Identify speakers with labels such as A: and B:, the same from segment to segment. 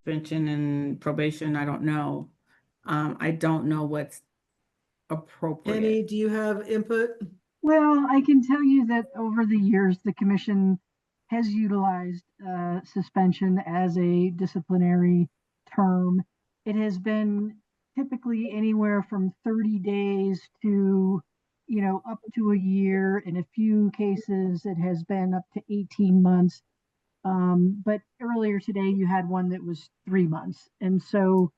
A: suspension and probation, I don't know. I don't know what's appropriate.
B: Penny, do you have input?
C: Well, I can tell you that over the years, the commission has utilized suspension as a disciplinary term. It has been typically anywhere from 30 days to, up to a year. In a few cases, it has been up to 18 months. But earlier today, you had one that was 3 months. And so,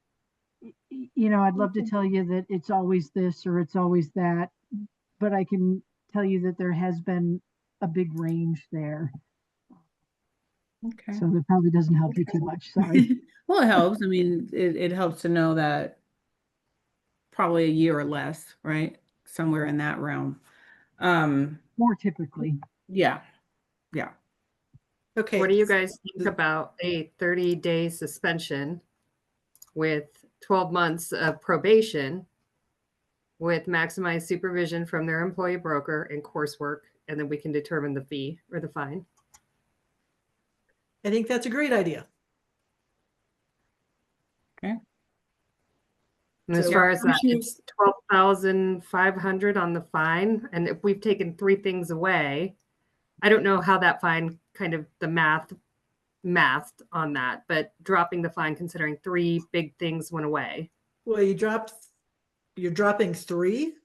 C: I'd love to tell you that it's always this or it's always that, but I can tell you that there has been a big range there.
A: Okay.
C: So that probably doesn't help you too much. Sorry.
A: Well, it helps. I mean, it helps to know that probably a year or less, right? Somewhere in that realm.
C: More typically.
A: Yeah. Yeah.
B: Okay.
D: What do you guys think about a 30-day suspension with 12 months of probation with maximized supervision from their employee broker and coursework, and then we can determine the fee or the fine?
B: I think that's a great idea.
A: Okay.
D: And as
B: So
D: far as that,
B: you-
D: it's 12,500 on the fine. And if we've taken 3 things away, I don't know how that fine kind of the mathed on that, but dropping the fine considering 3 big things went away.
B: Well, you're dropping 3?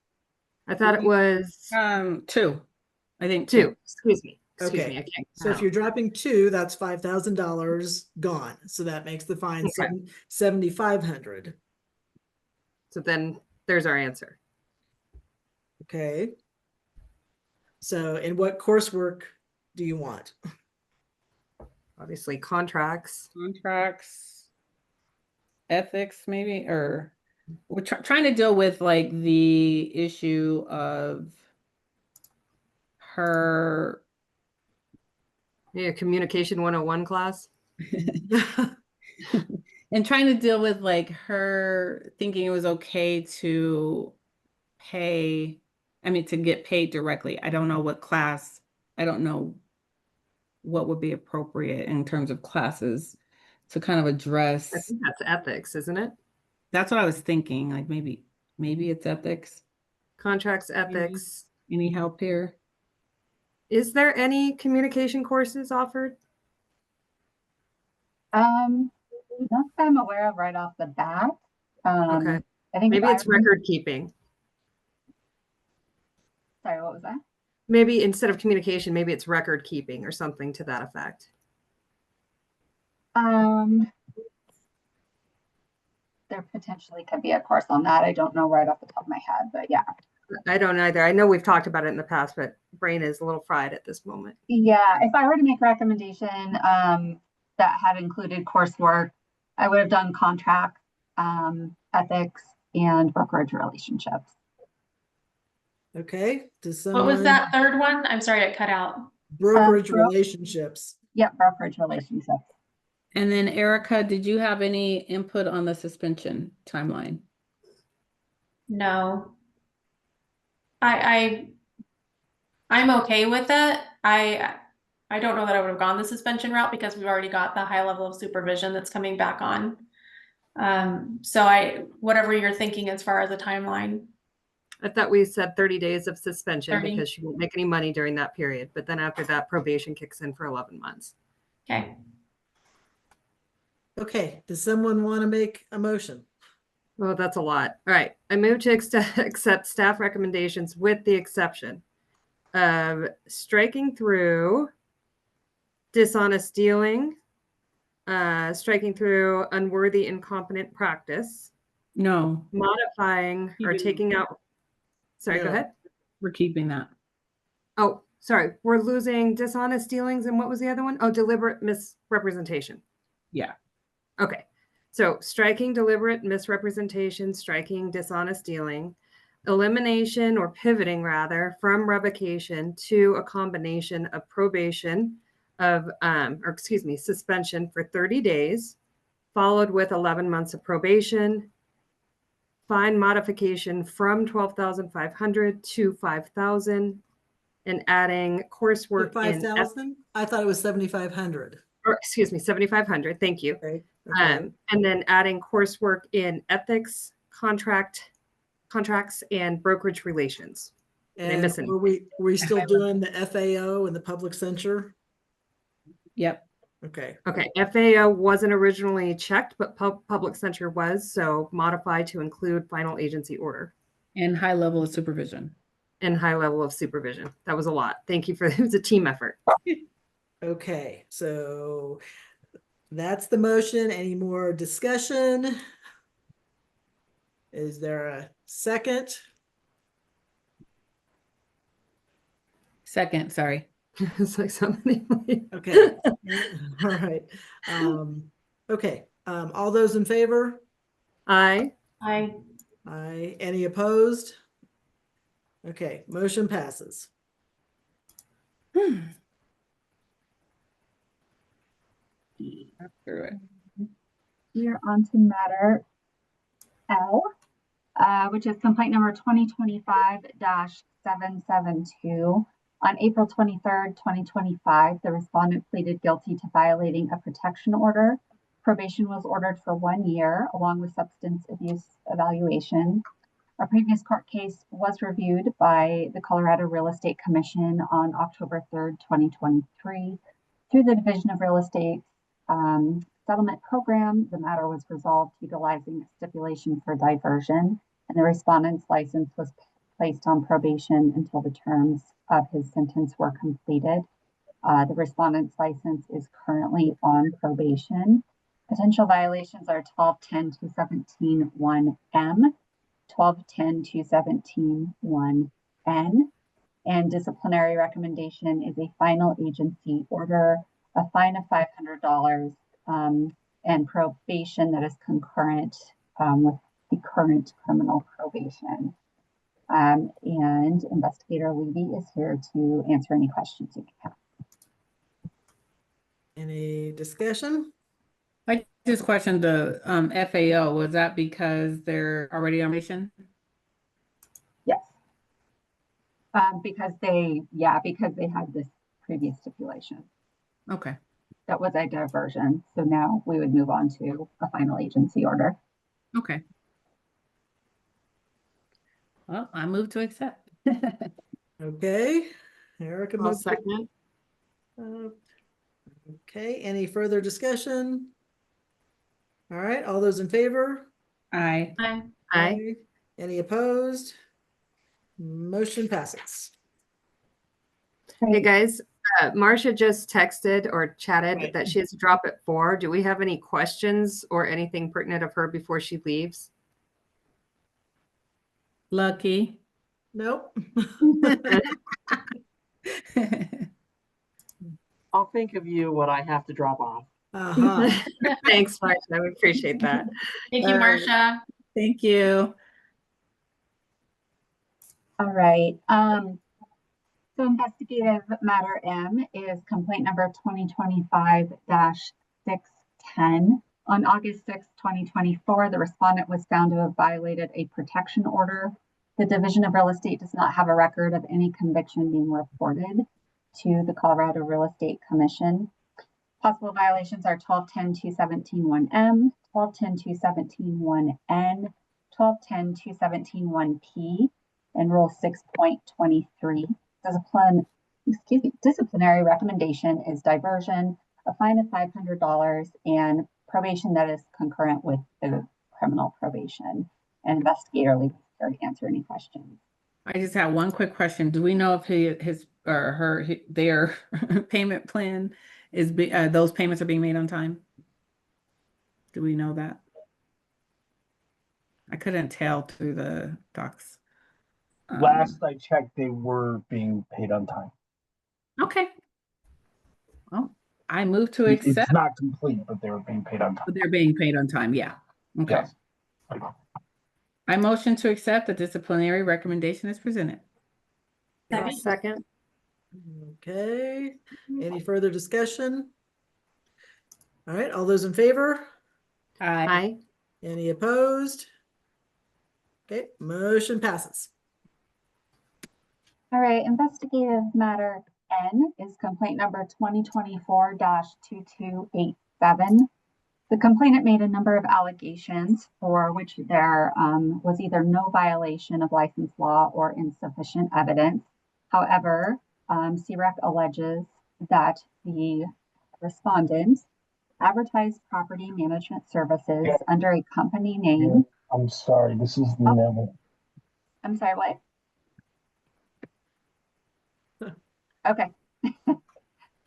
D: I thought it was
A: 2. I think
D: 2. Excuse me.
B: Okay.
D: I can't
B: So if you're dropping 2, that's $5,000 gone. So that makes the fine
D: Okay.
B: $7,500.
D: So then there's our answer.
B: Okay. So, and what coursework do you want?
D: Obviously, contracts.
A: Ethics, maybe, or we're trying to deal with like the issue of her.
D: Yeah, communication 101 class.
A: And trying to deal with like her thinking it was okay to to get paid directly. I don't know what class, I don't know what would be appropriate in terms of classes to kind of address.
D: I think that's ethics, isn't it?
A: That's what I was thinking. Like maybe it's ethics.
D: Contracts, ethics.
A: Any help here?
D: Is there any communication courses offered?
E: Not that I'm aware of right off the bat.
D: Okay.
E: I think
D: Maybe it's record keeping.
E: Sorry, what was that?
D: Maybe instead of communication, maybe it's record keeping or something to that effect.
E: There potentially could be a course on that. I don't know right off the top of my head, but yeah.
D: I don't either. I know we've talked about it in the past, but brain is a little fried at this moment.
E: Yeah, if I were to make a recommendation that had included coursework, I would have done contract, ethics, and brokerage relationships.
B: Okay.
F: What was that third one? I'm sorry, it cut out.
B: Brokerage relationships.
E: Yep, brokerage relationships.
A: And then Erica, did you have any input on the suspension timeline?
F: No. I'm okay with that. I don't know that I would have gone the suspension route because we've already got the high level of supervision that's coming back on. So whatever you're thinking as far as a timeline.
D: I thought we said 30 days of suspension
F: 30.
D: because she won't make any money during that period. But then after that, probation kicks in for 11 months.
F: Okay.
B: Okay. Does someone want to make a motion?
D: Oh, that's a lot. All right. I move to accept staff recommendations with the exception of striking through dishonest dealing, striking through unworthy, incompetent practice.
A: No.
D: Modifying or taking out. Sorry,
B: Yeah.
D: Go ahead.
A: We're keeping that.
D: Oh, sorry. We're losing dishonest dealings. And what was the other one? Oh, deliberate misrepresentation.
A: Yeah.
D: Okay. So striking deliberate misrepresentation, striking dishonest dealing, elimination or pivoting rather from revocation to a combination of probation suspension for 30 days, followed with 11 months of probation, fine modification from 12,500 to 5,000, and adding coursework
B: 5,000? I thought it was 7,500.
D: or excuse me, 7,500. Thank you.
B: Okay. Okay.
D: And then adding coursework in ethics, contracts, and brokerage relations. Did I
B: And
D: miss anything?
B: were we still doing the FAO and the public censure?
A: Yep.
B: Okay,
D: Okay, FAO wasn't originally checked, but public censure was, so modify to include final agency order
A: And high level of supervision.
D: and high level of supervision. That was a lot. Thank you for it was a team effort.
B: okay, so that's the motion. Any more discussion? Is there a second?
A: Second, sorry.
D: It's like something.
B: Okay, all right. Okay, all those in favor?
D: Aye.
F: I
B: Aye. Any opposed? Okay, motion passes.
A: Through it.
E: We are on to matter L, which is complaint number 2025-772. On April 23rd, 2025, the respondent pleaded guilty to violating a protection order. Probation was ordered for 1 year, along with substance abuse evaluation. A previous court case was reviewed by the Colorado Real Estate Commission on October 3rd, 2023. Through the Division of Real Estate Settlement Program, the matter was resolved utilizing a stipulation for diversion, and the respondent's license was placed on probation until the terms of his sentence were completed. The respondent's license is currently on probation. Potential violations are 1210-217-1M, 1210-217-1N, and disciplinary recommendation is a final agency order, a fine of $500, and probation that is concurrent with the current criminal probation. And Investigator Levy is here to answer any questions you have.
B: Any discussion?
A: I just questioned the FAO. Was that because they're already on mission?
E: Yes. Because they had this previous stipulation.
A: Okay.
E: That was a diversion. So now we would move on to a final agency order.
A: Okay. Well, I move to accept.
B: Okay, Erica
D: I'll
B: moved.
D: second.
B: Okay, any further discussion? All right, all those in favor?
A: Aye.
D: Aye.
B: Any opposed? Motion passes.
D: Hey guys, Marcia just texted or chatted
B: Right.
D: that she has to drop at 4. Do we have any questions or anything pertinent of her before she leaves?
A: Lucky.
B: Nope.
G: I'll think of you when I have to drop off.
B: Uh-huh.
D: Thanks, Marcia. I appreciate that.
F: thank you,
B: All right.
F: Marcia.
A: Thank you.
E: All right. So investigative matter M is complaint number 2025-610. On August 6, 2024, the respondent was found to have violated a protection order. The Division of Real Estate does not have a record of any conviction being reported to the Colorado Real Estate Commission. Possible violations are 1210-217-1M, 1210-217-1N, 1210-217-1P, and Rule 6.23. Disciplinary recommendation is diversion, a fine of $500, and probation that is concurrent with the criminal probation. And Investigator Lee is here to answer any questions.
A: I just have one quick question. Do we know if their payment plan is those payments are being made on time? Do we know that? I couldn't tell through the docs.
H: Last I checked, they were being paid on time.
A: Okay. Well, I move to
H: It's
A: accept.
H: not complete, but they were being paid on time.
A: But they're being paid on time. Yeah. Okay.
H: Yes.
A: I motion to accept the disciplinary recommendation as presented.
D: I'll second.
B: Okay, any further discussion? All right, all those in favor?
A: Aye.
D: Aye.
B: Any opposed? Okay, motion passes.
E: All right, investigative matter N is complaint number 2024-2287. The complainant made a number of allegations for which there was either no violation of license law or insufficient evidence. However, CREC alleges that the respondent advertised property management services under a company name.
H: I'm sorry, this is never.
E: I'm sorry, what? Okay.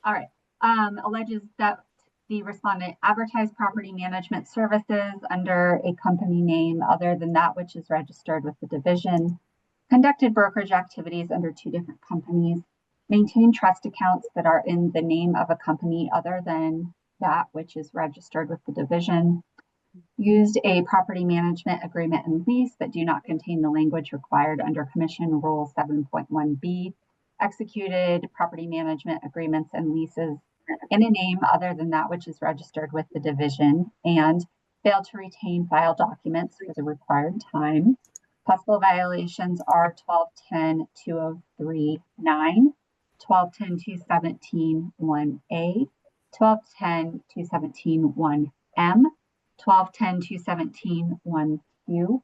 E: All right. Alleges that the respondent advertised property management services under a company name other than that which is registered with the division, conducted brokerage activities under 2 different companies, maintained trust accounts that are in the name of a company other than that which is registered with the division, used a property management agreement and lease that do not contain the language required under Commission Rule 7.1b, executed property management agreements and leases in a name other than that which is registered with the division, and failed to retain file documents for the required time. Possible violations are 1210-2039, 1210-217-1A, 1210-217-1M, 1210-217-1Q,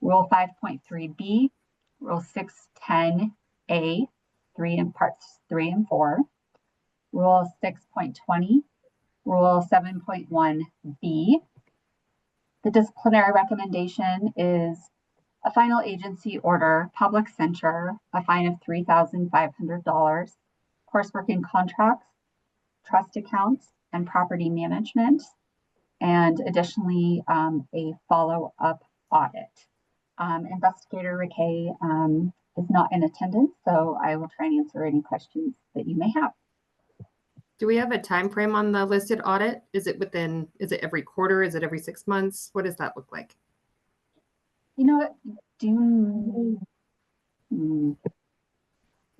E: Rule 5.3B, Rule 610A, 3 in parts 3 and 4, Rule 6.20, Rule 7.1B. The disciplinary recommendation is a final agency order, public censure, a fine of $3,500, coursework in contracts, trust accounts, and property management, and additionally, a follow-up audit. Investigator Riquet is not in attendance, so I will try and answer any questions that you may have.
D: Do we have a time frame on the listed audit? Is it every quarter? Is it every 6 months? What does that look like?
E: You know what?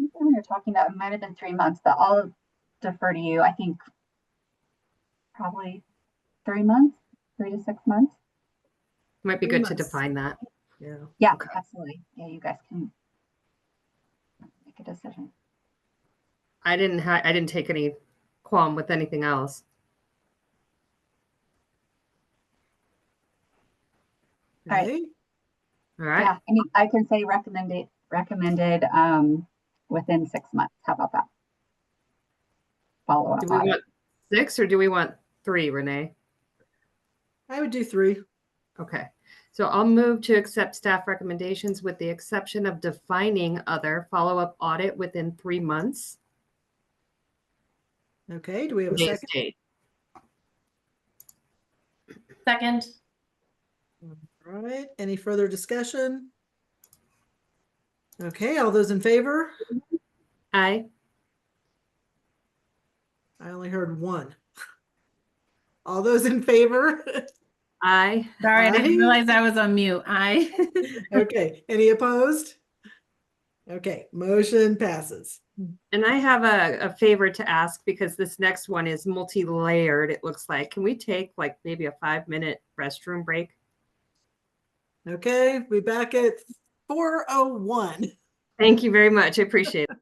E: When you're talking about, it might have been 3 months, but I'll defer to you. I think probably 3 months, 3 to 6 months.
D: Might be
B: 3
D: good to
B: months.
D: define that.
B: Yeah.
E: Yeah,
D: Okay.
E: absolutely. Yeah, you guys can make a decision.
D: I didn't take any qualm with anything else.
E: All right.
B: Okay.
D: All right.
E: Yeah, I mean, I can say recommended within 6 months. How about that? Follow up.
D: Do we want 6 or do we want 3, Renee?
B: I would do 3.
D: Okay. So I'll move to accept staff recommendations with the exception of defining other follow-up audit within 3 months.
B: Okay, do we have a
D: Today's
B: second?
D: date.
F: Second.
B: All right, any further discussion? Okay, all those in favor?
D: Aye.
B: I only heard 1. All those in favor?
D: Aye.
A: Sorry, I didn't
B: Aye.
A: realize I was on mute.
B: Okay, any opposed? Okay, motion passes.
D: And I have a favor to ask because this next one is multi-layered, it looks like. Can we take like maybe a 5-minute restroom break?
B: Okay, we back at 4:01.
D: Thank you very much. I appreciate it.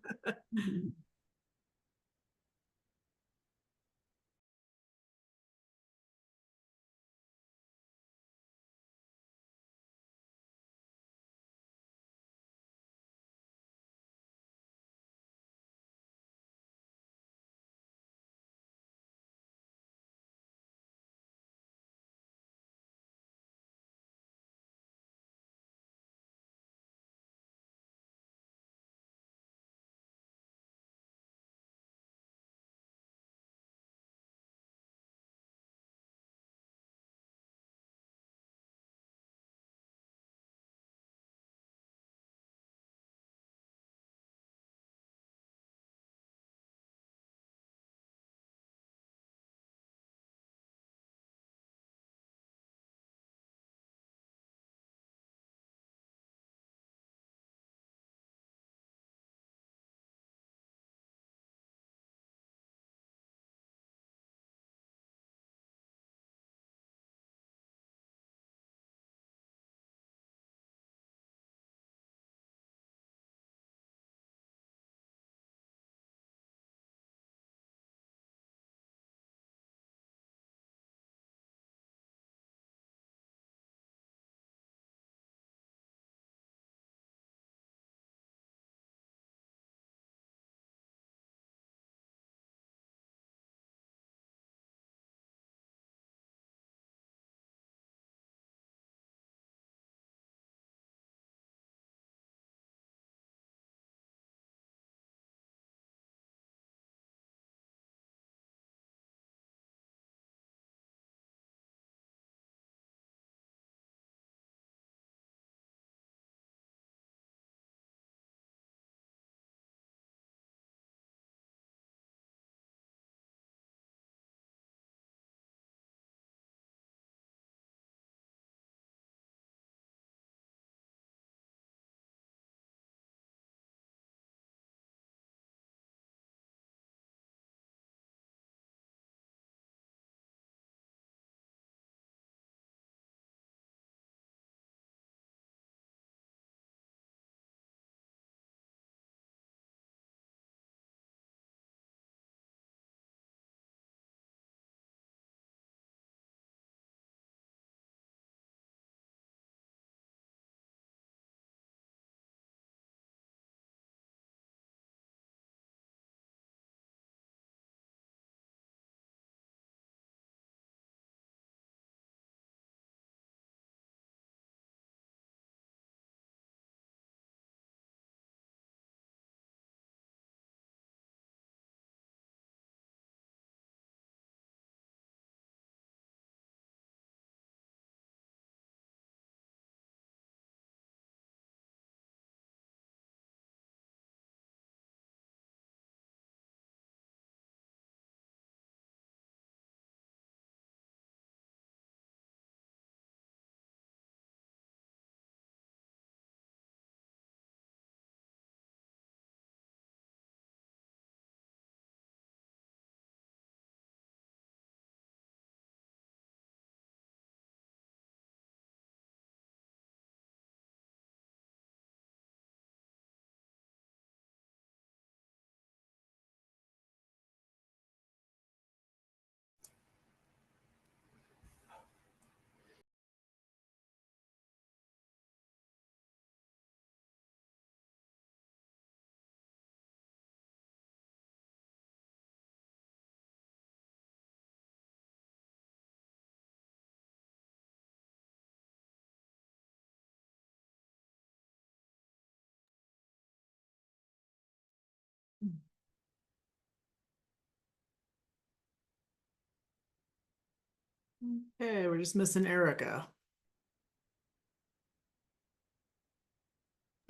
B: Okay, we're just missing Erica.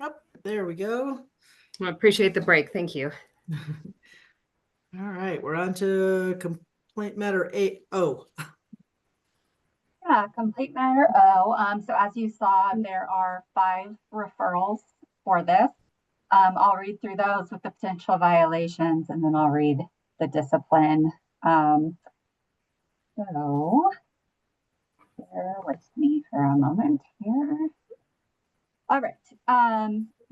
B: Oh, there we go.
D: I appreciate the break. Thank you.
B: All right, we're on to complaint matter 8O.
E: Yeah, complete matter O. So as you saw, there are 5 referrals for this. I'll read through those with the potential violations, and then I'll read the discipline. So bear with me for a moment here. All right.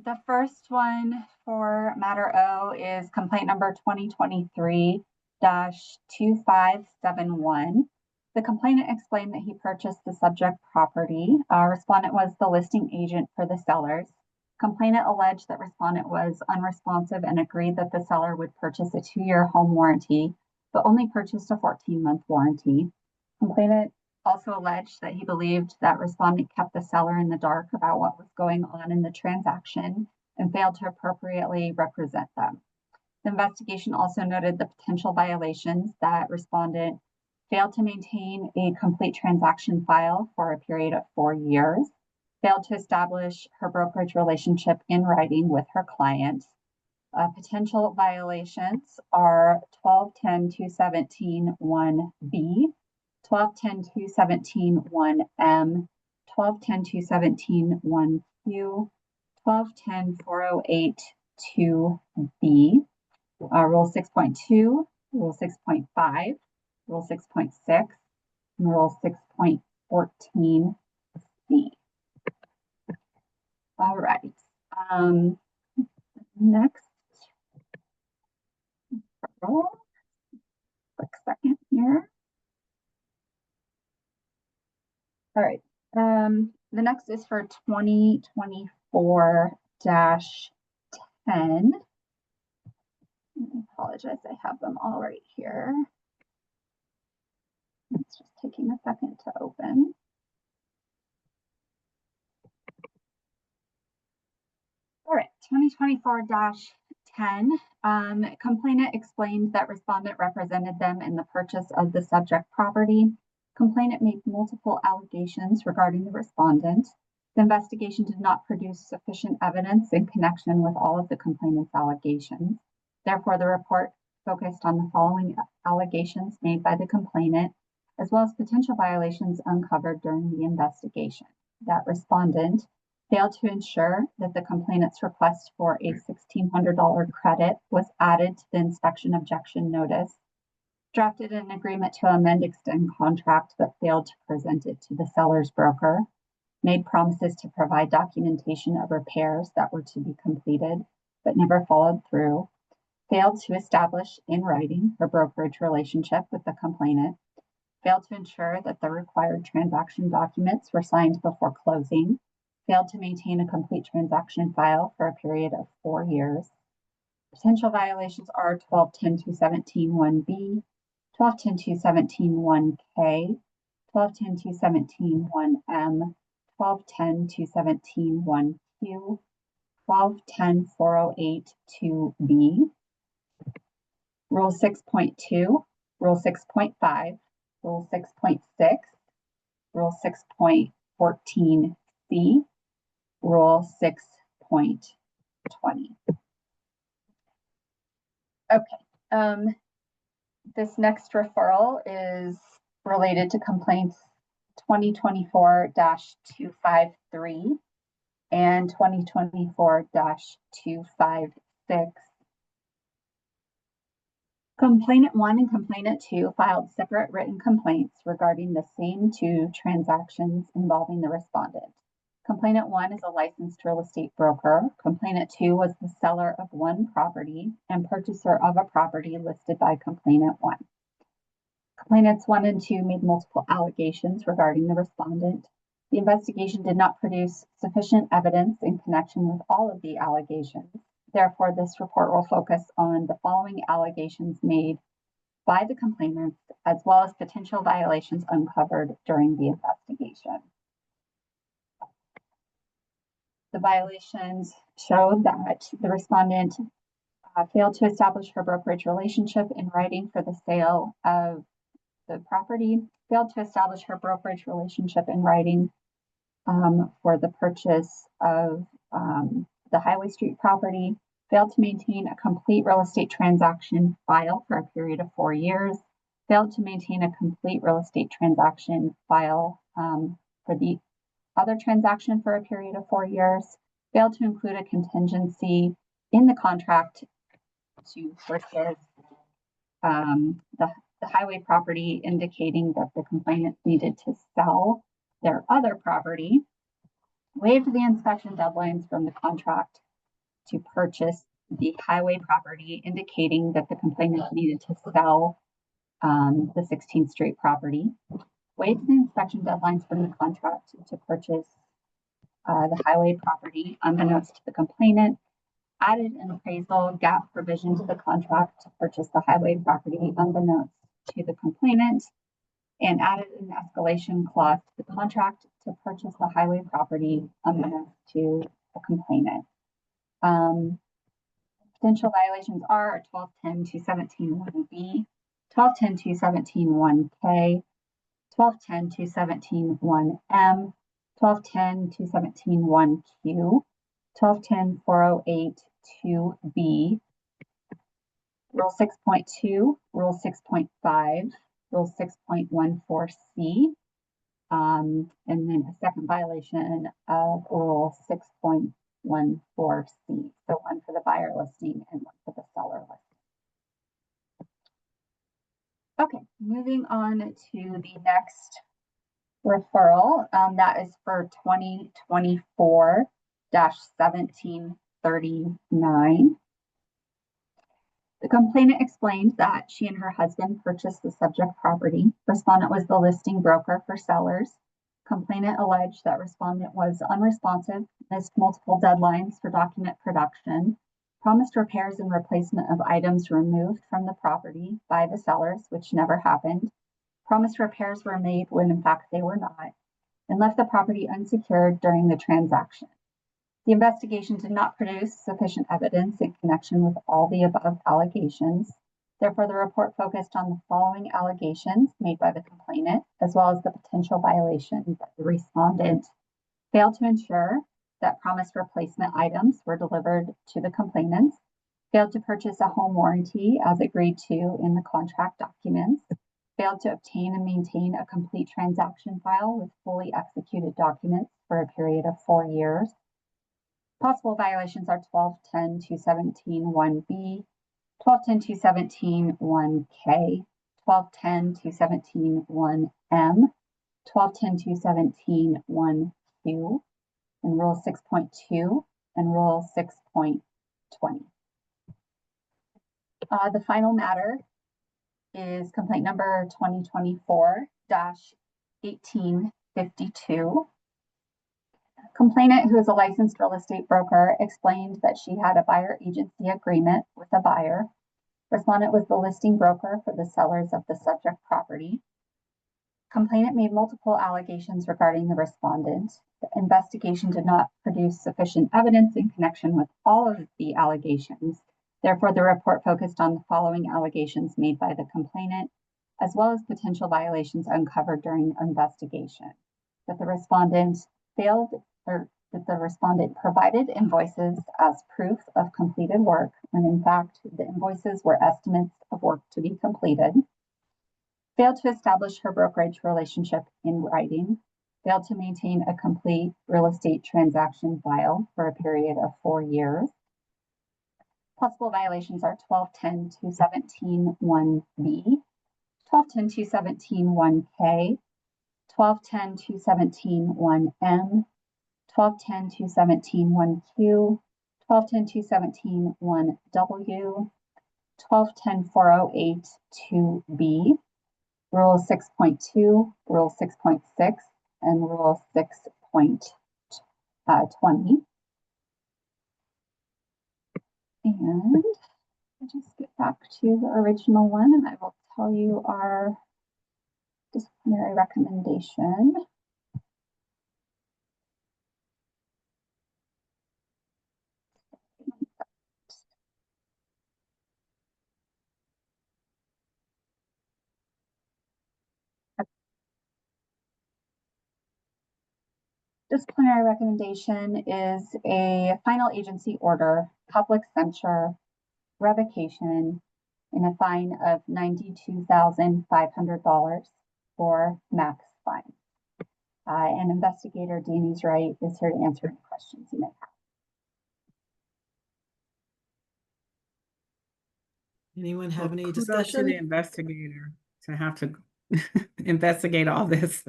E: The first one for matter O is complaint number 2023-2571. The complainant explained that he purchased the subject property. Respondent was the listing agent for the sellers. Complainant alleged that respondent was unresponsive and agreed that the seller would purchase a 2-year home warranty, but only purchased a 14-month warranty. Complainant also alleged that he believed that respondent kept the seller in the dark about what was going on in the transaction and failed to appropriately represent them. The investigation also noted the potential violations that respondent failed to maintain a complete transaction file for a period of 4 years, failed to establish her brokerage relationship in writing with her client. Potential violations are 1210-217-1B, 1210-217-1M, 1210-217-1Q, 1210-408-2B, Rule 6.2, Rule 6.5, Rule 6.6, and Rule 6.14C. All right. Next. Quick second here. All right. The next is for 2024-10. I apologize, I have them all right here. It's just taking a second to open. All right, 2024-10. Complainant explained that respondent represented them in the purchase of the subject property. Complainant made multiple allegations regarding the respondent. The investigation did not produce sufficient evidence in connection with all of the complainant's allegations. Therefore, the report focused on the following allegations made by the complainant, as well as potential violations uncovered during the investigation. That respondent failed to ensure that the complainant's request for a $1,600 credit was added to the inspection objection notice, drafted an agreement to amend extend contract but failed to present it to the seller's broker, made promises to provide documentation of repairs that were to be completed but never followed through, failed to establish in writing her brokerage relationship with the complainant, failed to ensure that the required transaction documents were signed before closing, failed to maintain a complete transaction file for a period of 4 years. Potential violations are 1210-217-1B, 1210-217-1K, 1210-217-1M, 1210-217-1Q, 1210-408-2B, Rule 6.2, Rule 6.5, Rule 6.6, Rule 6.14C, Rule 6.20. Okay. This next referral is related to complaints 2024-253 and 2024-256. Complainant 1 and Complainant 2 filed separate written complaints regarding the same 2 transactions involving the respondent. Complainant 1 is a licensed real estate broker. Complainant 2 was the seller of one property and purchaser of a property listed by Complainant 1. Complainants 1 and 2 made multiple allegations regarding the respondent. The investigation did not produce sufficient evidence in connection with all of the allegations. Therefore, this report will focus on the following allegations made by the complainants, as well as potential violations uncovered during the investigation. The violations showed that the respondent failed to establish her brokerage relationship in writing for the sale of the property, failed to establish her brokerage relationship in writing for the purchase of the Highway Street property, failed to maintain a complete real estate transaction file for a period of 4 years, failed to maintain a complete real estate transaction file for the other transaction for a period of 4 years, failed to include a contingency in the contract to purchase the highway property, indicating that the complainant needed to sell their other property, waived the inspection deadlines from the contract to purchase the highway property, indicating that the complainant needed to sell the 16th Street property, waived the inspection deadlines from the contract to purchase the highway property unbeknownst to the complainant, added an appraisal gap provision to the contract to purchase the highway property unbeknownst to the complainant, and added an escalation clause to the contract to purchase the highway property unbeknownst to the complainant. Potential violations are 1210-217-1B, 1210-217-1K, 1210-217-1M, 1210-217-1Q, 1210-408-2B, Rule 6.2, Rule 6.5, Rule 6.14C, and then a second violation of Rule 6.14C. So one for the buyer listing and one for the seller listing. Okay, moving on to the next referral. That is for 2024-1739. The complainant explained that she and her husband purchased the subject property. Respondent was the listing broker for sellers. Complainant alleged that respondent was unresponsive, missed multiple deadlines for document production, promised repairs and replacement of items removed from the property by the sellers, which never happened, promised repairs were made when in fact they were not, and left the property unsecured during the transaction. The investigation did not produce sufficient evidence in connection with all the above allegations. Therefore, the report focused on the following allegations made by the complainant, as well as the potential violations that the respondent failed to ensure that promised replacement items were delivered to the complainant, failed to purchase a home warranty as agreed to in the contract documents, failed to obtain and maintain a complete transaction file with fully executed documents for a period of 4 years. Possible violations are 1210-217-1B, 1210-217-1K, 1210-217-1M, 1210-217-1Q, and Rule 6.2 and Rule 6.20. The final matter is complaint number 2024-1852. Complainant, who is a licensed real estate broker, explained that she had a buyer agency agreement with a buyer. Respondent was the listing broker for the sellers of the subject property. Complainant made multiple allegations regarding the respondent. The investigation did not produce sufficient evidence in connection with all of the allegations. Therefore, the report focused on the following allegations made by the complainant, as well as potential violations uncovered during the investigation. That the respondent provided invoices as proof of completed work, when in fact the invoices were estimates of work to be completed, failed to establish her brokerage relationship in writing, failed to maintain a complete real estate transaction file for a period of 4 years. Possible violations are 1210-217-1B, 1210-217-1K, 1210-217-1M, 1210-217-1Q, 1210-217-1W, 1210-408-2B, Rule 6.2, Rule 6.6, and Rule 6.20. And I'll just get back to the original one and I will tell you our disciplinary recommendation. disciplinary recommendation is a final agency order, public censure, revocation, and a fine of $92,500 for max fine. And investigator Danny's Wright is here to answer any questions you may have.
B: Anyone have any
A: Kudos to the
B: discussion?
A: investigator to have to investigate all this.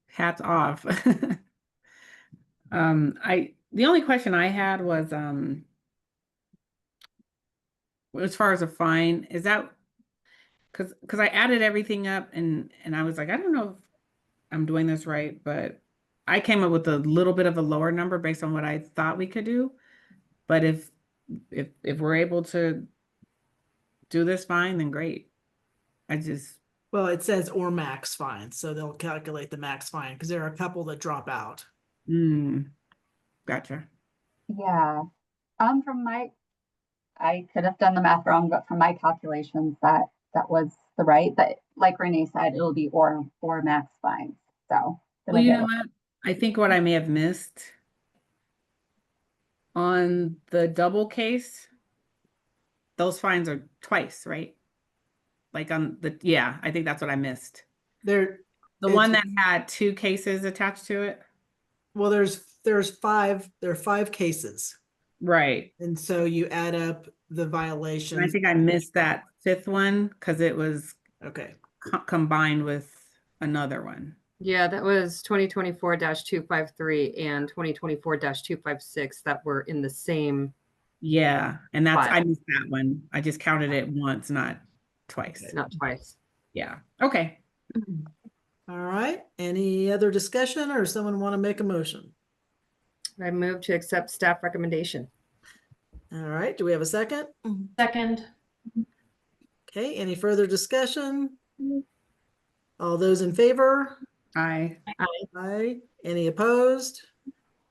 A: Hats off. The only question I had was as far as a fine, is that because I added everything up and I was like, I don't know if I'm doing this right, but I came up with a little bit of a lower number based on what I thought we could do. But if we're able to do this fine, then great. I just
B: Well, it says or max fine, so they'll calculate the max fine because there are a couple that drop out.
A: Gotcha.
E: Yeah. I could have done the math wrong, but from my calculations, that was the right. But like Renee said, it'll be or max fines. So
A: Well, you know what? I think what I may have missed on the double case, those fines are twice, right? Like on yeah, I think that's what I missed.
B: There,
A: The one that had 2 cases attached to it.
B: well, there are 5 cases.
A: Right.
B: And so you add up the
A: And
B: violations.
A: I think I missed that 5th one because it was
B: Okay.
A: combined with another one.
D: Yeah, that was 2024-253 and 2024-256 that were in the same.
A: Yeah, and that's I
D: File.
A: missed that one. I just counted it once, not twice.
D: Not twice.
A: Yeah. Okay.
B: All right. Any other discussion or someone want to make a motion?
D: I move to accept staff recommendation.
B: All right. Do we have a second?
F: Second.
B: Okay. Any further discussion? All those in favor?
A: Aye.
B: Aye. Any opposed?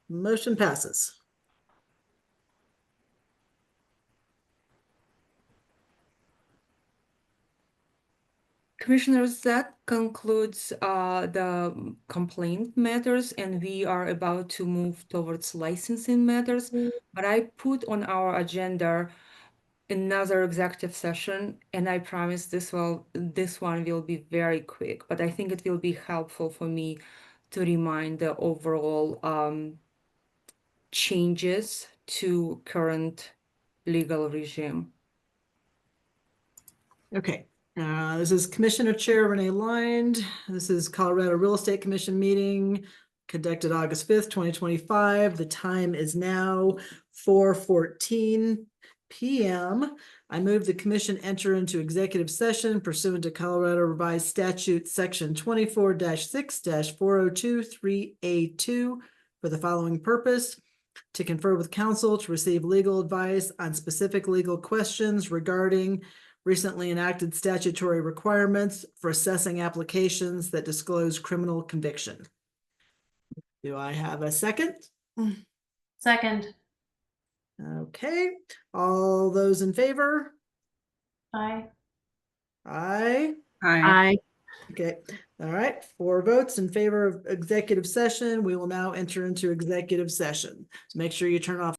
B: Motion passes.
I: Commissioners, that concludes the complaint matters, and we are about to move towards licensing matters. But I put on our agenda another executive session, and I promise this one will be very quick, but I think it will be helpful for me to remind the overall changes to current legal regime.
B: Okay. This is Commissioner Chair Renee Lind. This is Colorado Real Estate Commission meeting conducted August 5th, 2025. The time is now 4:14 p.m. I move the commission enter into executive session pursuant to Colorado Revised Statute Section 24-6-4023A2 for the following purpose: to confer with counsel to receive legal advice on specific legal questions regarding recently enacted statutory requirements for assessing applications that disclose criminal conviction. Do I have a second?
F: Second.
B: Okay, all those in favor?
F: Aye.
B: Aye.
A: Aye.
B: Okay, all right, 4 votes in favor of executive session. We will now enter into executive session. So make sure you turn off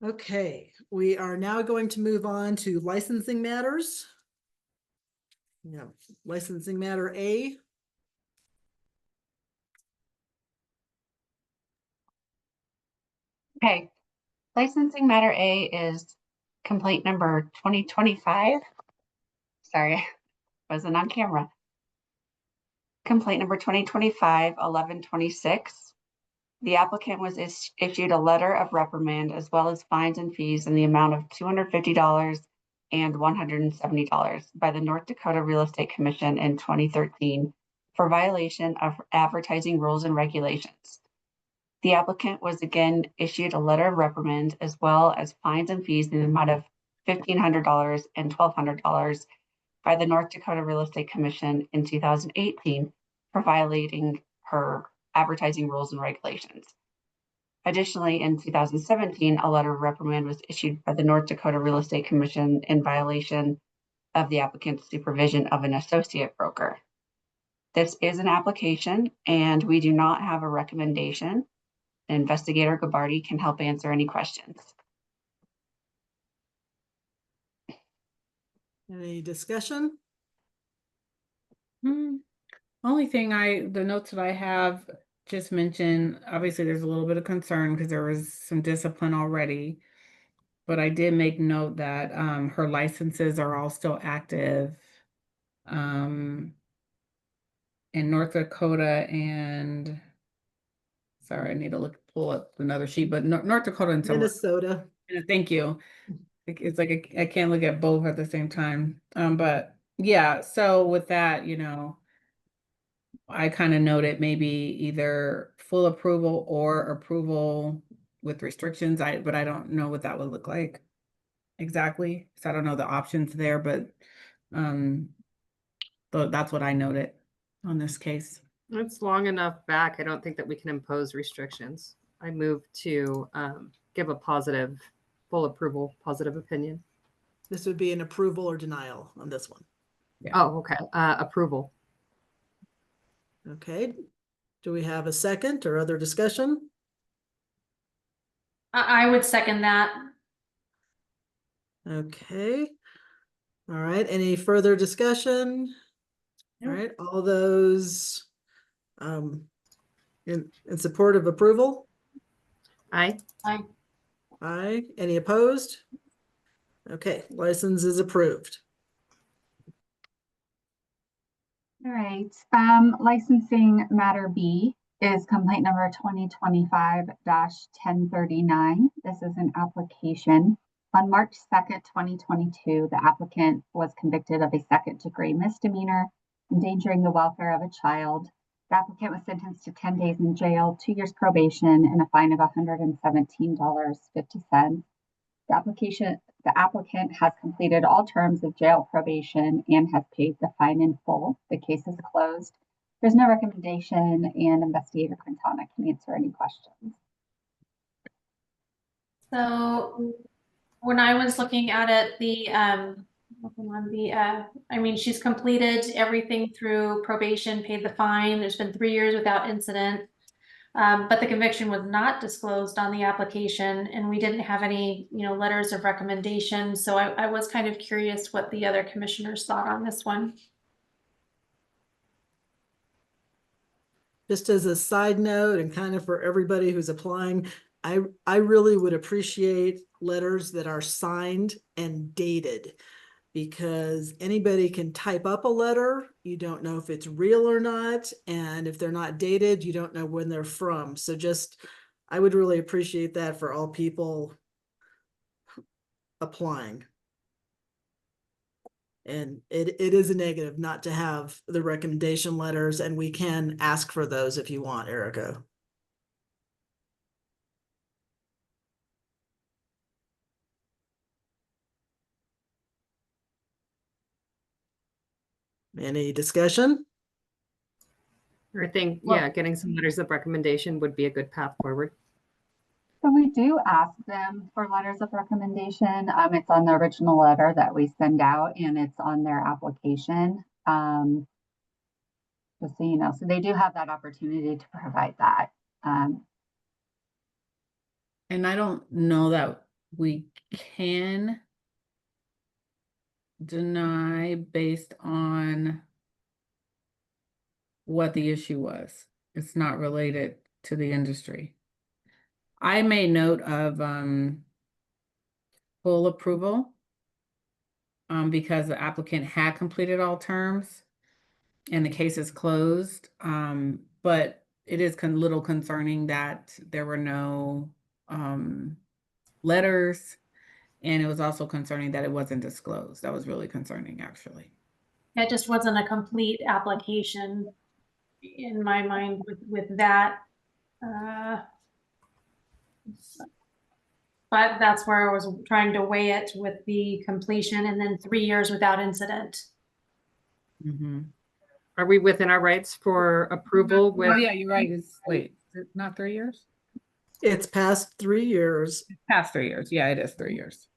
B: Okay, we are now going to move on to licensing matters. Licensing matter A.
E: Okay, licensing matter A is complaint number 2025. Sorry, wasn't on camera. Complaint number 2025-1126. The applicant was issued a letter of reprimand as well as fines and fees in the amount of $250 and $170 by the North Dakota Real Estate Commission in 2013 for violation of advertising rules and regulations. The applicant was again issued a letter of reprimand as well as fines and fees in the amount of $1,500 and $1,200 by the North Dakota Real Estate Commission in 2018 for violating her advertising rules and regulations. Additionally, in 2017, a letter of reprimand was issued by the North Dakota Real Estate Commission in violation of the applicant's supervision of an associate broker. This is an application and we do not have a recommendation. Investigator Gabarty can help answer any questions.
B: Any discussion?
A: Only thing the notes that I have just mentioned, obviously there's a little bit of concern because there was some discipline already. But I did make note that her licenses are all still active in North Dakota and sorry, I need to pull up another sheet, but North Dakota and somewhere.
B: Minnesota.
A: Thank you. It's like I can't look at both at the same time. But yeah, so with that, I kind of noted maybe either full approval or approval with restrictions. But I don't know what that would look like exactly. So I don't know the options there, but that's what I noted on this case.
D: It's long enough back. I don't think that we can impose restrictions. I move to give a positive, full approval, positive opinion.
B: This would be an approval or denial on this one.
A: Yeah.
D: Oh, okay. Approval.
B: Okay. Do we have a second or other discussion?
F: I would second that.
B: Okay. All right. Any further discussion? All right. All those in support of approval?
D: Aye.
B: Aye. Any opposed? Okay. License is approved.
E: All right, licensing matter B is complaint number 2025-1039. This is an application. On March 2nd, 2022, the applicant was convicted of a second-degree misdemeanor, endangering the welfare of a child. The applicant was sentenced to 10 days in jail, 2 years probation, and a fine of $117.50. The applicant has completed all terms of jail probation and has paid the fine in full. The case is closed. There's no recommendation, and Investigator Quintana can answer any questions.
F: So when I was looking at it, she's completed everything through probation, paid the fine. There's been 3 years without incident. But the conviction was not disclosed on the application and we didn't have any, letters of recommendation. So I was kind of curious what the other commissioners thought on this one.
B: Just as a side note and kind of for everybody who's applying, I really would appreciate letters that are signed and dated, because anybody can type up a letter. You don't know if it's real or not. And if they're not dated, you don't know when they're from. So I would really appreciate that for all people applying. And it is a negative not to have the recommendation letters, and we can ask for those if you want, Erica. Any discussion?
D: I think,
E: Well-
D: yeah, getting some letters of recommendation would be a good path forward.
E: So we do ask them for letters of recommendation. It's on the original letter that we send out and it's on their application. Just so you know, so they do have that opportunity to provide that.
A: And I don't know that we can deny based on what the issue was. It's not related to the industry. I made note of full approval because the applicant had completed all terms and the case is closed. But it is little concerning that there were no letters, and it was also concerning that it wasn't disclosed. That was really concerning, actually.
F: It just wasn't a complete application in my mind with that. But that's where I was trying to weigh it with the completion and then 3 years without incident.
A: Mm-hmm.
D: Are we within our rights for approval with?
A: Oh, yeah, you're right. Wait, is it not 3 years?
B: It's past 3 years.
A: Past 3 years. Yeah, it is 3 years.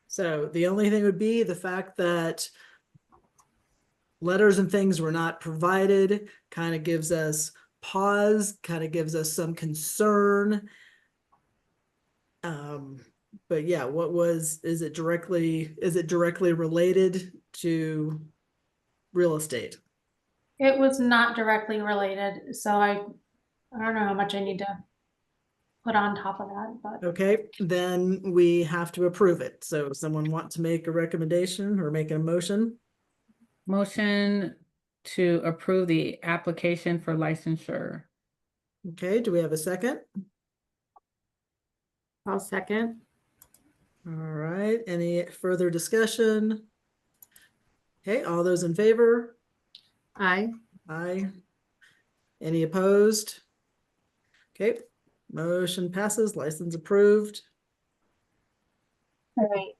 B: So the only thing would be the fact that letters and things were not provided, kind of gives us pause, kind of gives us some concern. But yeah, is it directly related to real estate?
F: It was not directly related, so I don't know how much I need to put on top of that, but
B: Okay, then we have to approve it. So someone want to make a recommendation or make a motion?
A: Motion to approve the application for licensure.
B: Okay, do we have a second?
D: I'll second.
B: All right, any further discussion? Okay, all those in favor?
D: Aye.
B: Aye. Any opposed? Okay, motion passes, license approved.
E: All right,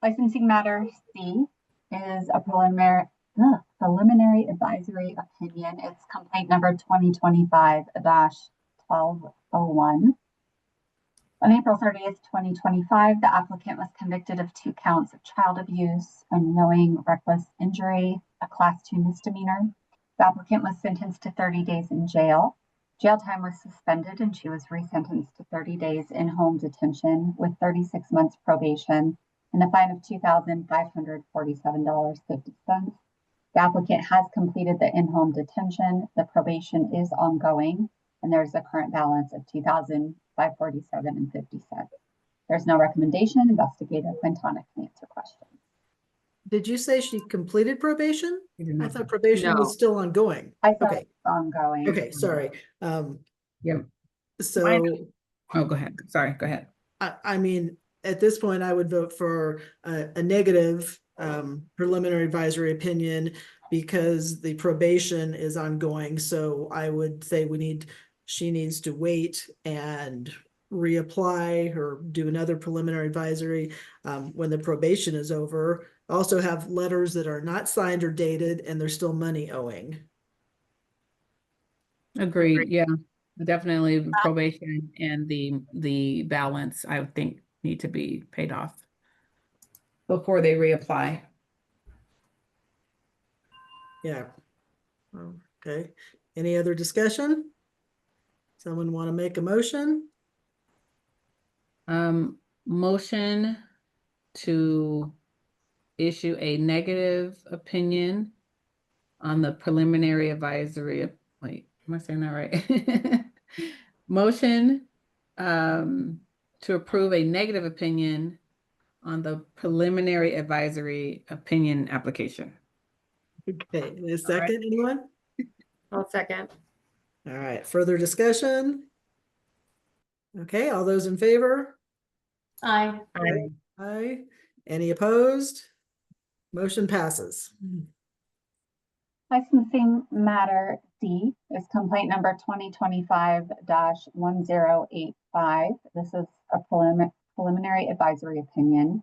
E: licensing matter C is a preliminary advisory opinion. It's complaint number 2025-1201. On April 30th, 2025, the applicant was convicted of 2 counts of child abuse, unknowing reckless injury, a class 2 misdemeanor. The applicant was sentenced to 30 days in jail. Jail time was suspended and she was resentenced to 30 days in home detention with 36 months probation and a fine of $2,547.50. The applicant has completed the in-home detention. The probation is ongoing and there's a current balance of $2,547.50. There's no recommendation. Investigator Quintana can answer questions.
B: Did you say she completed probation? I thought probation
D: No.
B: was still ongoing.
E: I thought
B: Okay.
E: it's ongoing.
B: Okay, sorry.
A: Yep.
B: So
A: Oh, go ahead. Sorry, go ahead.
B: I mean, at this point, I would vote for a negative preliminary advisory opinion because the probation is ongoing. So I would say she needs to wait and reapply or do another preliminary advisory when the probation is over. Also have letters that are not signed or dated and there's still money owing.
A: Agreed. Yeah, definitely probation and the balance, I would think, need to be paid off before they reapply.
B: Yeah. Okay. Any other discussion? Someone want to make a motion?
A: Motion to issue a negative opinion on the preliminary advisory. Wait, am I saying that right? Motion to approve a negative opinion on the preliminary advisory opinion application.
B: Okay, a second, anyone?
D: I'll second.
B: All right, further discussion? Okay, all those in favor?
F: I
B: Aye. Any opposed? Motion passes.
E: Licensing matter D is complaint number 2025-1085. This is a preliminary advisory opinion.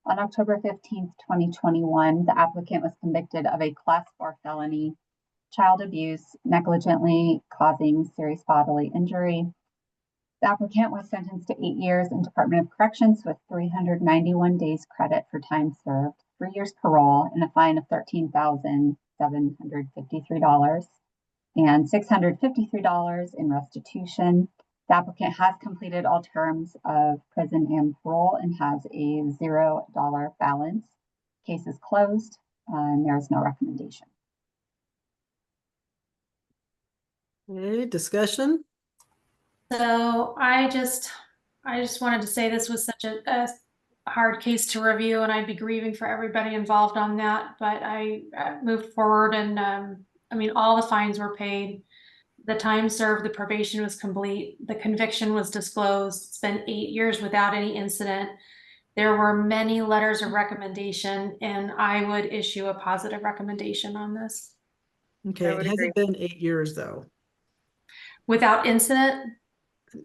E: On October 15th, 2021, the applicant was convicted of a class 4 felony, child abuse, negligently causing serious bodily injury. The applicant was sentenced to 8 years in Department of Corrections with 391 days credit for time served, 3 years parole, and a fine of $13,753 and $653 in restitution. The applicant has completed all terms of prison and parole and has a $0 balance. Case is closed, and there is no recommendation.
B: Okay, discussion?
F: So I just wanted to say this was such a hard case to review, and I'd be grieving for everybody involved on that. But I moved forward, and I mean, all the fines were paid. The time served, the probation was complete, the conviction was disclosed. It's been 8 years without any incident. There were many letters of recommendation, and I would issue a positive recommendation on this.
B: Okay, it hasn't been 8 years though.
F: Without incident?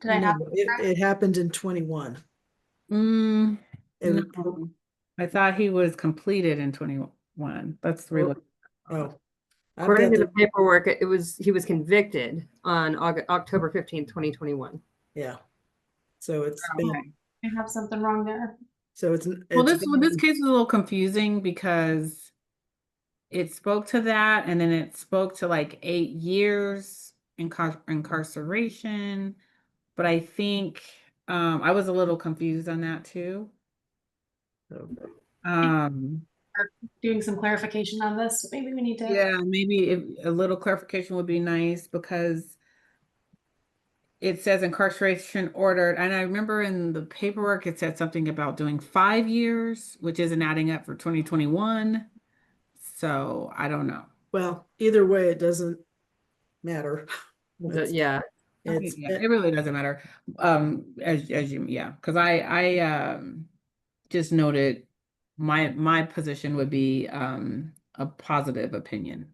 F: Did I have?
B: No, it happened in 21.
A: Mm,
B: It was-
A: no. I thought he was completed in 21. That's really.
B: Oh. I've
D: According
B: got
D: to the paperwork, he was convicted on October 15th, 2021.
B: Yeah. So it's
F: Okay.
B: been,
F: I have something wrong there.
B: so it's
A: Well,
B: it's
A: this case was a little confusing because it spoke to that, and then it spoke to like 8 years incarceration. But I think I was a little confused on that too.
F: Doing some clarification on this. Maybe we need to.
A: Yeah, maybe a little clarification would be nice because it says incarceration ordered. And I remember in the paperwork, it said something about doing 5 years, which isn't adding up for 2021. So I don't know.
B: well, either way, it doesn't matter.
D: Yeah.
B: It's
A: Yeah, it really doesn't matter. As you, yeah, because I just noted my position would be a positive opinion.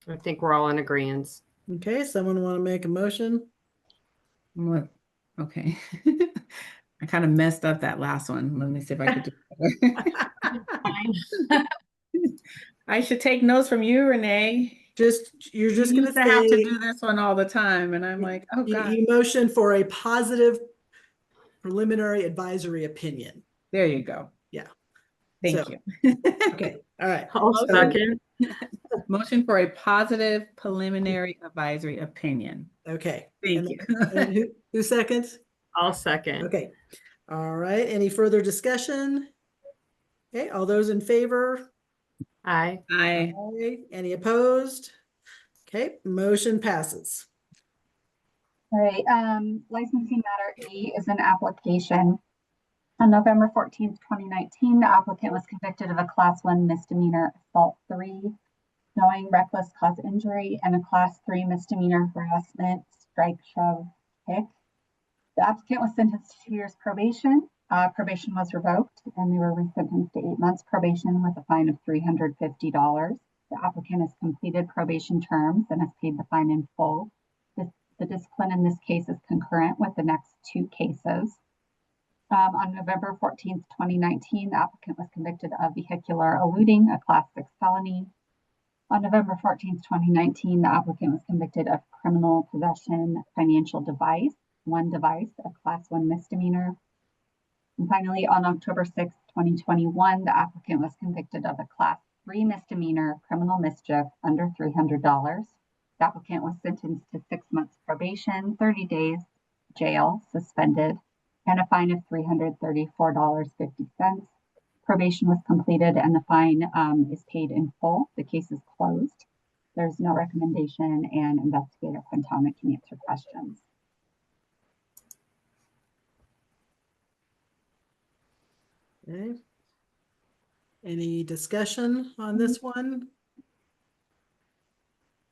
D: I think we're all in agreement.
B: okay. Someone want to make a motion?
A: What? Okay. I kind of messed up that last one. Let me see if I could do better. I should take notes from you, Renee.
B: You're
A: You
B: just gonna
A: used to have to
B: say
A: do this one all the time, and I'm like, oh God.
B: you motion for a positive preliminary advisory opinion.
A: There you go.
B: Yeah.
A: Thank
B: So,
A: you.
B: Okay. All right.
D: I'll second.
A: Motion for a positive preliminary advisory opinion.
B: Okay.
A: Thank you.
B: And who seconds?
D: I'll second.
B: Okay. All right. Any further discussion? Okay. All those in favor?
D: Aye.
A: Aye.
B: Aye. Any opposed? Okay. Motion passes.
E: All right, licensing matter E is an application. On November 14th, 2019, the applicant was convicted of a Class 1 misdemeanor assault 3, knowing reckless cause injury, and a Class 3 misdemeanor harassment, strike, shove, kick. The applicant was sentenced to 2 years probation. Probation was revoked, and they were resentenced to 8 months probation with a fine of $350. The applicant has completed probation terms and has paid the fine in full. The discipline in this case is concurrent with the next 2 cases. On November 14th, 2019, the applicant was convicted of vehicular eluding, a Class 6 felony. On November 14th, 2019, the applicant was convicted of criminal possession financial device, 1 device, a Class 1 misdemeanor. And finally, on October 6th, 2021, the applicant was convicted of a Class 3 misdemeanor criminal mischief under $300. The applicant was sentenced to 6 months probation, 30 days jail, suspended, and a fine of $334.50. Probation was completed and the fine is paid in full. The case is closed. There's no recommendation, and Investigator Quintana can answer questions.
B: Okay. Any discussion on this one?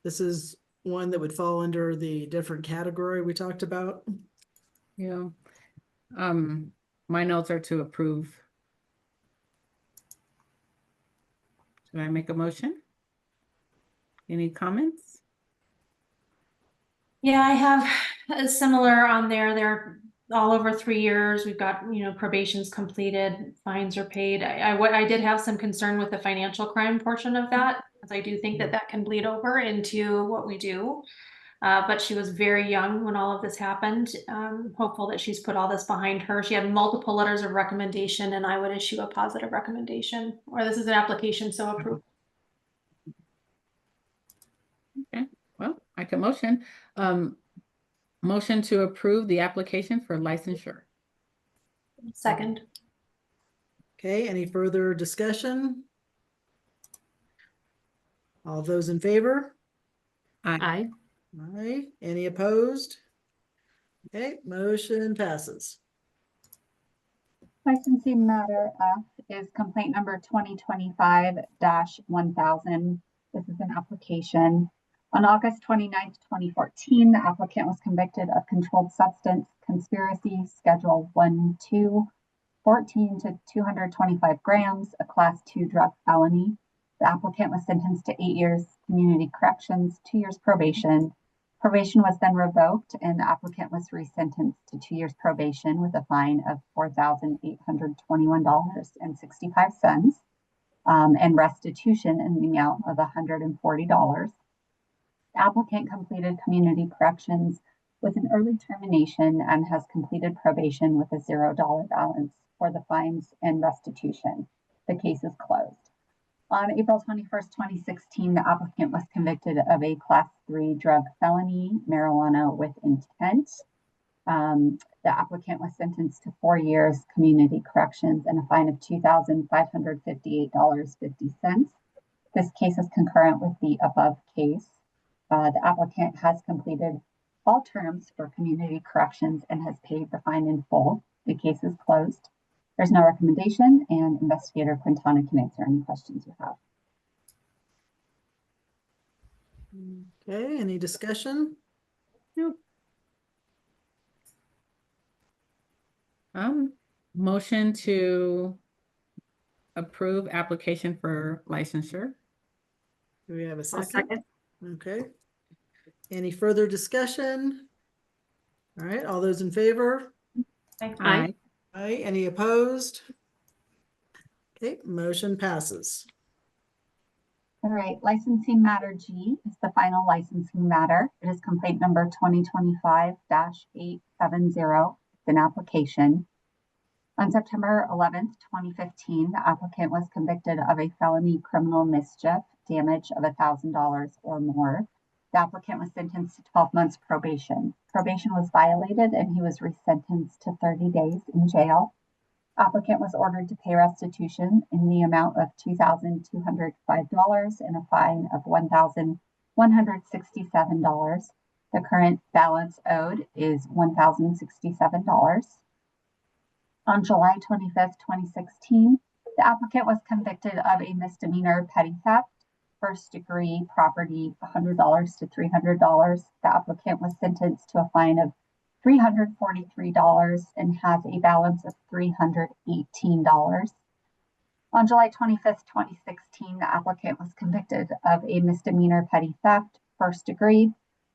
B: This is one that would fall under the different category we talked about.
A: Yeah. My notes are to approve. Should I make a motion? Any comments?
F: Yeah, I have a similar on there. They're all over 3 years. We've got, probation's completed, fines are paid. I did have some concern with the financial crime portion of that, because I do think that that can bleed over into what we do. But she was very young when all of this happened. Hopeful that she's put all this behind her. She had multiple letters of recommendation, and I would issue a positive recommendation, or this is an application, so approved.
A: Okay, well, I can motion. Motion to approve the application for licensure.
F: Second.
B: Okay, any further discussion? All those in favor?
D: Aye.
B: Aye. Any opposed? Okay, motion passes.
E: Licensing matter F is complaint number 2025-1000. This is an application. On August 29th, 2014, the applicant was convicted of controlled substance conspiracy schedule 1-2, 14 to 225 grams, a class 2 drug felony. The applicant was sentenced to 8 years community corrections, 2 years probation. Probation was then revoked and the applicant was resentenced to 2 years probation with a fine of $4,821.65 and restitution in the amount of $140. The applicant completed community corrections with an early termination and has completed probation with a $0 balance for the fines and restitution. The case is closed. On April 21st, 2016, the applicant was convicted of a class 3 drug felony, marijuana with intent. The applicant was sentenced to 4 years community corrections and a fine of $2,558.50. This case is concurrent with the above case. The applicant has completed all terms for community corrections and has paid the fine in full. The case is closed. There's no recommendation, and Investigator Quintana can answer any questions you have.
B: Okay, any discussion?
A: Nope. Motion to approve application for licensure.
B: Do we have a
D: I'll
B: second?
D: second.
B: Okay. Any further discussion? All right, all those in favor?
D: Aye.
B: Aye, any opposed? Okay, motion passes.
E: All right, licensing matter G is the final licensing matter. It is complaint number 2025-870. It's an application. On September 11th, 2015, the applicant was convicted of a felony criminal mischief, damage of $1,000 or more. The applicant was sentenced to 12 months probation. Probation was violated and he was resentenced to 30 days in jail. Applicant was ordered to pay restitution in the amount of $2,205 and a fine of $1,167. The current balance owed is $1,067. On July 25th, 2016, the applicant was convicted of a misdemeanor petty theft, first degree property, $100 to $300. The applicant was sentenced to a fine of $343 and has a balance of $318. On July 25th, 2016, the applicant was convicted of a misdemeanor petty theft, first degree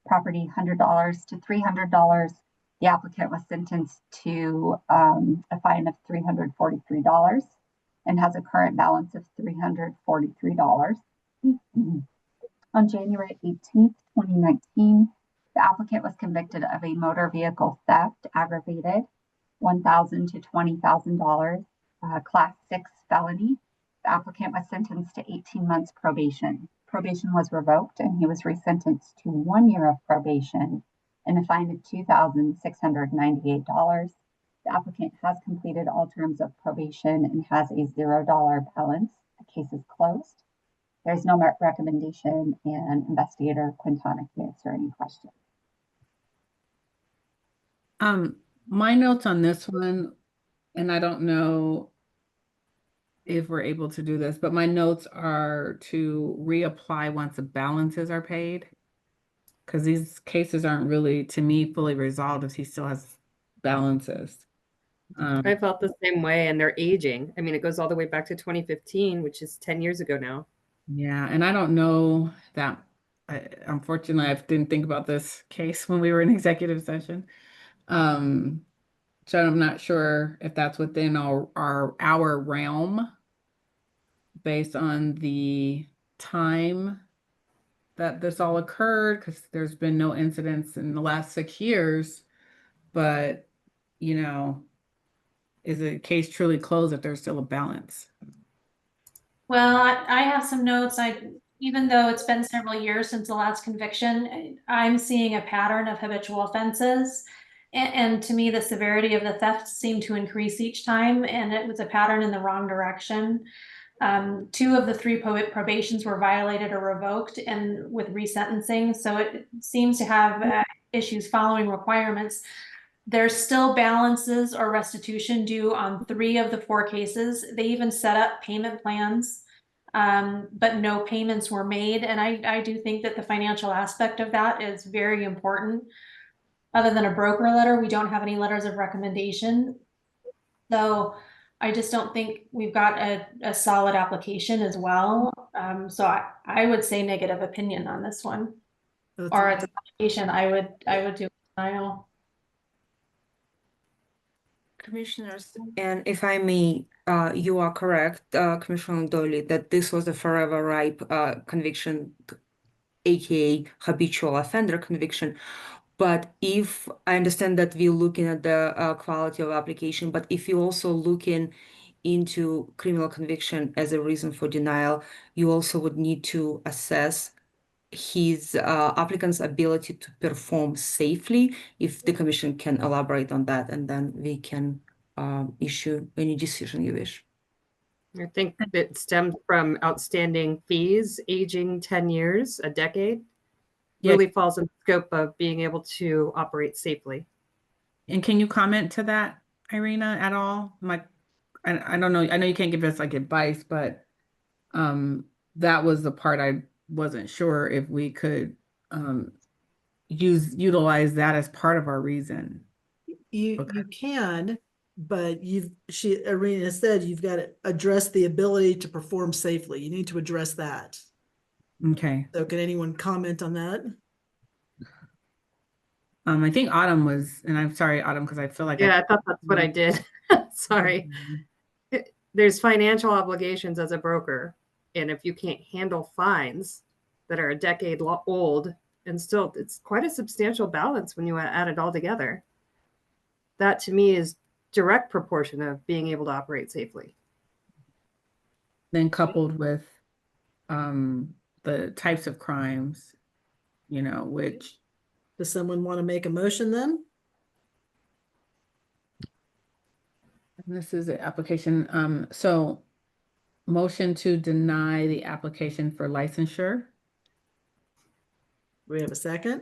E: property, $100 to $300. The applicant was sentenced to a fine of $343 and has a current balance of $343. On January 18th, 2019, the applicant was convicted of a motor vehicle theft, aggravated, $1,000 to $20,000, class 6 felony. The applicant was sentenced to 18 months probation. Probation was revoked and he was resentenced to 1 year of probation and a fine of $2,698. The applicant has completed all terms of probation and has a $0 balance. The case is closed. There's no recommendation, and Investigator Quintana can answer any questions.
A: My notes on this one, and I don't know if we're able to do this, but my notes are to reapply once the balances are paid. Because these cases aren't really, to me, fully resolved if he still has balances.
D: I felt the same way, and they're aging. I mean, it goes all the way back to 2015, which is 10 years ago now.
A: Yeah, and I don't know that, unfortunately, I didn't think about this case when we were in executive session. So I'm not sure if that's within our realm based on the time that this all occurred, because there's been no incidents in the last 6 years. But, you know, is the case truly closed if there's still a balance?
F: Well, I have some notes. even though it's been several years since the last conviction, I'm seeing a pattern of habitual offenses. And to me, the severity of the theft seemed to increase each time, and it was a pattern in the wrong direction. 2 of the 3 probations were violated or revoked and with resentencing. So it seems to have issues following requirements. There's still balances or restitution due on 3 of the 4 cases. They even set up payment plans, but no payments were made. And I do think that the financial aspect of that is very important. Other than a broker letter, we don't have any letters of recommendation. So I just don't think we've got a solid application as well. So I would say negative opinion on this one.
B: So
F: Or it's an application, I would do denial.
I: Commissioners, and if I may, you are correct, Commissioner Dolly, that this was a forever ripe conviction, aka habitual offender conviction. But if I understand that we're looking at the quality of application, but if you're also looking into criminal conviction as a reason for denial, you also would need to assess his applicant's ability to perform safely. If the commission can elaborate on that, and then we can issue any decision you wish.
D: I think it stemmed from outstanding fees, aging 10 years, a decade.
A: Yeah.
D: Really falls in the scope of being able to operate safely.
A: And can you comment to that, Irina, at all? I don't know. I know you can't give us like advice, but that was the part I wasn't sure if we could utilize that as part of our reason.
B: You
A: Okay.
B: can, but Irina said you've got to address the ability to perform safely. You need to address that.
A: Okay.
B: So can anyone comment on that?
A: I think Autumn was, and I'm sorry, Autumn, because I feel like
D: Yeah, I thought that's what I did. Sorry. There's financial obligations as a broker. And if you can't handle fines that are a decade old, and still it's quite a substantial balance when you add it all together. That to me is direct proportion of being able to operate safely.
A: Then coupled with the types of crimes, which.
B: Does someone want to make a motion then?
A: This is the application. So motion to deny the application for licensure.
B: We have a second.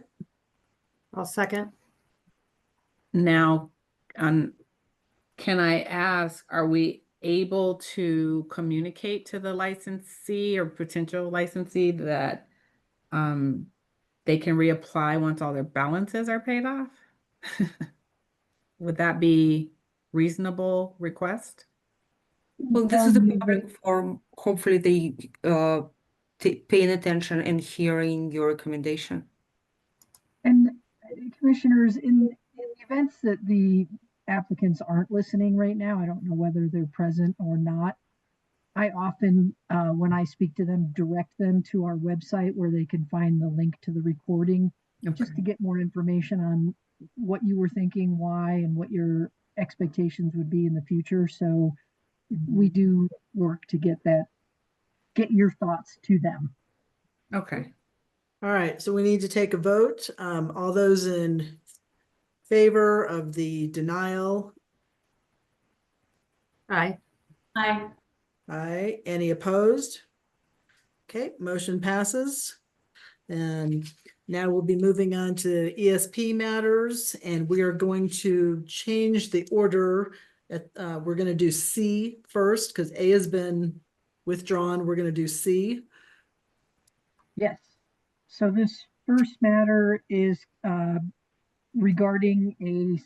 D: I'll second.
A: Now, can I ask, are we able to communicate to the licensee or potential licensee that they can reapply once all their balances are paid off? Would that be reasonable request?
I: Well, this is the public forum. Hopefully they paying attention and hearing your recommendation.
C: And commissioners, in the events that the applicants aren't listening right now, I don't know whether they're present or not. I often, when I speak to them, direct them to our website where they can find the link to the recording, just to get more information on what you were thinking, why, and what your expectations would be in the future. So we do work to get your thoughts to them.
A: Okay.
B: All right, so we need to take a vote. All those in favor of the denial?
D: Aye.
F: Aye.
B: Aye. Any opposed? Okay, motion passes. And now we'll be moving on to ESP matters, and we are going to change the order. We're going to do C first because A has been withdrawn. We're going to do C.
C: Yes. So this first matter is regarding a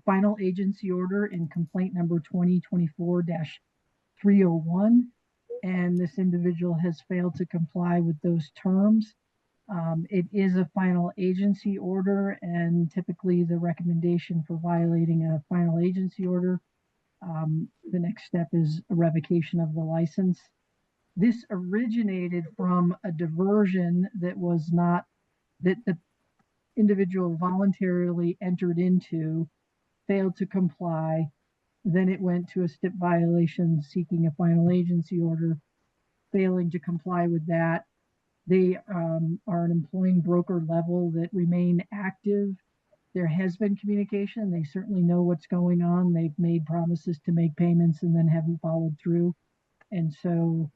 C: final agency order in complaint number 2024-301. And this individual has failed to comply with those terms. It is a final agency order, and typically the recommendation for violating a final agency order, the next step is a revocation of the license. This originated from a diversion that the individual voluntarily entered into, failed to comply. Then it went to a stip violation seeking a final agency order, failing to comply with that. They are an employing broker level that remain active. There has been communication. They certainly know what's going on. They've made promises to make payments and then haven't followed through. And so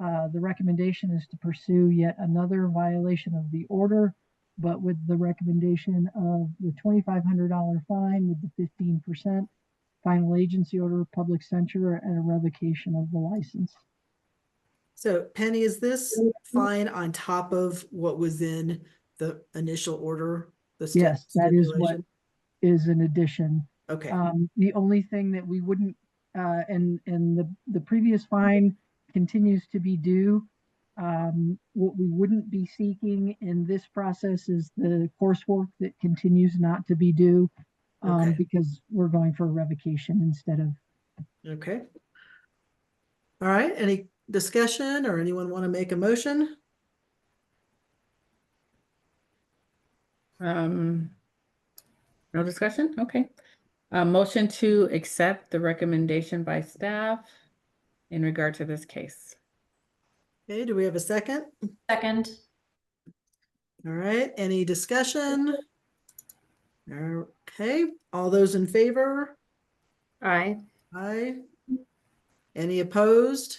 C: the recommendation is to pursue yet another violation of the order, but with the recommendation of the $2,500 fine with the 15% final agency order, public censure, and a revocation of the license.
B: So Penny, is this fine on top of what was in the initial order? The
C: Yes, that is what
B: stipulation?
C: is an addition.
B: Okay,
C: The only thing that we wouldn't, and the previous fine continues to be due. What we wouldn't be seeking in this process is the coursework that continues not to be due,
B: Okay.
C: because we're going for a revocation instead of.
B: okay. All right, any discussion or anyone want to make a motion?
A: No discussion? Okay. Motion to accept the recommendation by staff in regard to this case.
B: Okay, do we have a second?
F: Second.
B: All right, any discussion? Okay, all those in favor?
D: Aye.
B: Aye. Any opposed?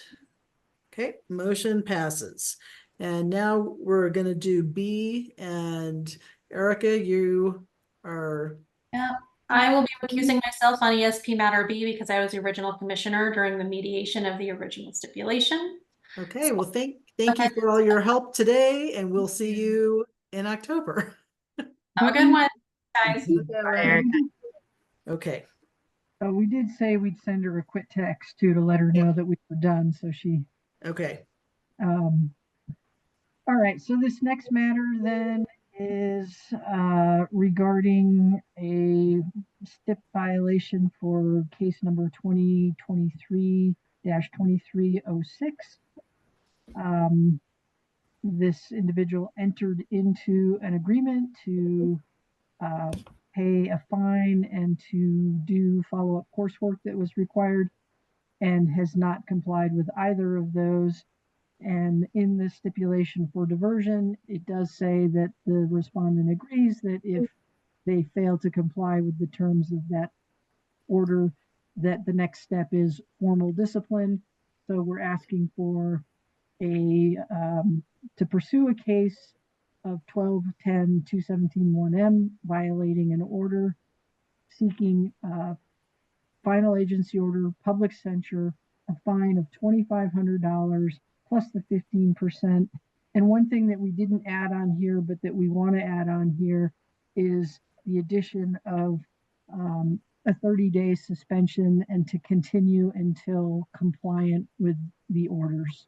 B: Okay, motion passes. And now we're gonna do B, and Erica, you are,
F: Yeah, I will be recusing myself on ESP matter B because I was the original commissioner during the mediation of the original stipulation.
B: okay, well, thank you for all your help today, and we'll see you in October.
F: Have a good one, guys.
B: Okay,
C: We did say we'd send her a quick text too to let her know that we were done, so she.
B: okay.
C: All right, so this next matter then is regarding a STIP violation for case number 2023-2306. This individual entered into an agreement to pay a fine and to do follow-up coursework that was required and has not complied with either of those. And in the stipulation for diversion, it does say that the respondent agrees that if they fail to comply with the terms of that order, that the next step is formal discipline. So we're asking for to pursue a case of 12-10-217-1M, violating an order, seeking final agency order, public censure, a fine of $2,500 plus the 15%. And one thing that we didn't add on here, but that we want to add on here, is the addition of a 30-day suspension and to continue until compliant with the orders.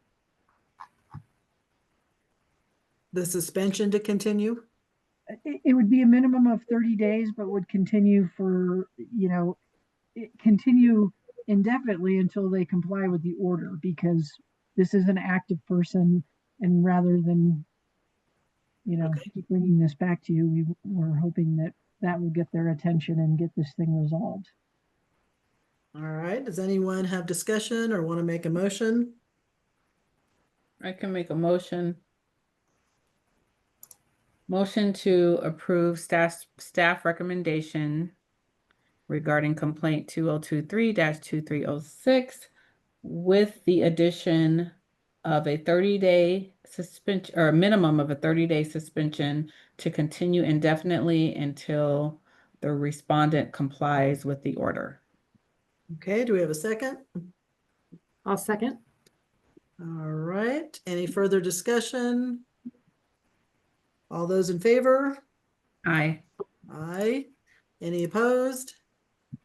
B: The suspension to continue?
C: It would be a minimum of 30 days, but would continue for, continue indefinitely until they comply with the order, because this is an active person, and rather than, keep bringing this back to you, we're hoping that that will get their attention and get this thing resolved.
B: All right, does anyone have discussion or want to make a motion?
A: I can make a motion. Motion to approve staff recommendation regarding complaint 2023-2306 with the addition of a 30-day suspension, or a minimum of a 30-day suspension, to continue indefinitely until the respondent complies with the order.
B: Okay, do we have a second?
D: I'll second.
B: All right, any further discussion? All those in favor?
A: Aye.
B: Aye. Any opposed?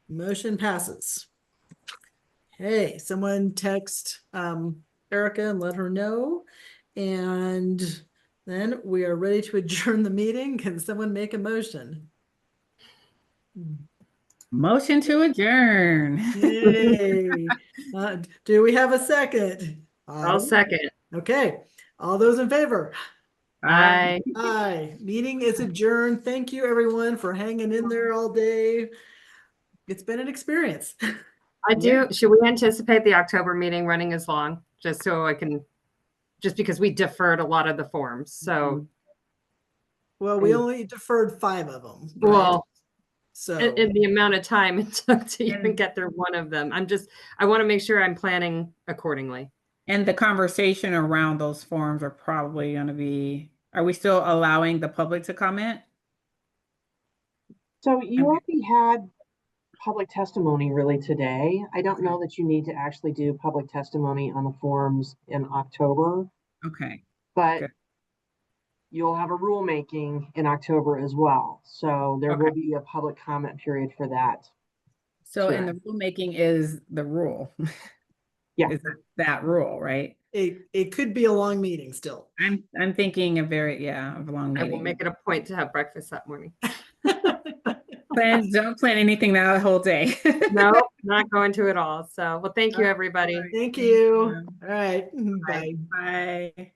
B: Motion passes. Hey, someone text Erica and let her know. And then we are ready to adjourn the meeting. Can someone make a motion?
A: Motion to adjourn.
B: Yay. Do we have a second?
D: I'll second.
B: Okay, all those in favor?
D: Aye.
B: Aye. Meeting is adjourned. Thank you, everyone, for hanging in there all day. It's been an experience.
D: I do. Should we anticipate the October meeting running as long, just so I can just because we deferred a lot of the forms. So,
B: Well, we only deferred 5 of them. Right?
D: well,
B: So
D: in the amount of time it took to even
A: And-
D: get through one of them, I want to make sure I'm planning accordingly.
A: And the conversation around those forms are probably going to be, are we still allowing the public to comment?
G: So you
A: Okay.
G: already had public testimony really today. I don't know that you need to actually do public testimony on the forms in October,
A: Okay.
G: but
A: Good.
G: you'll have a rulemaking in October as well. So there will
A: Okay.
G: be a public comment period for that.
A: So,
G: Sure.
A: and the rulemaking is the rule.
G: Yeah.
A: Is that rule, right?
B: it could be a long meeting still.
A: I'm thinking of of a long
D: I will
A: meeting.
D: make it a point to have breakfast that morning.
A: Don't plan anything that whole day.
D: No, not going to at all. So, well, thank you, everybody.
B: Thank you. All right. Bye.
A: Bye.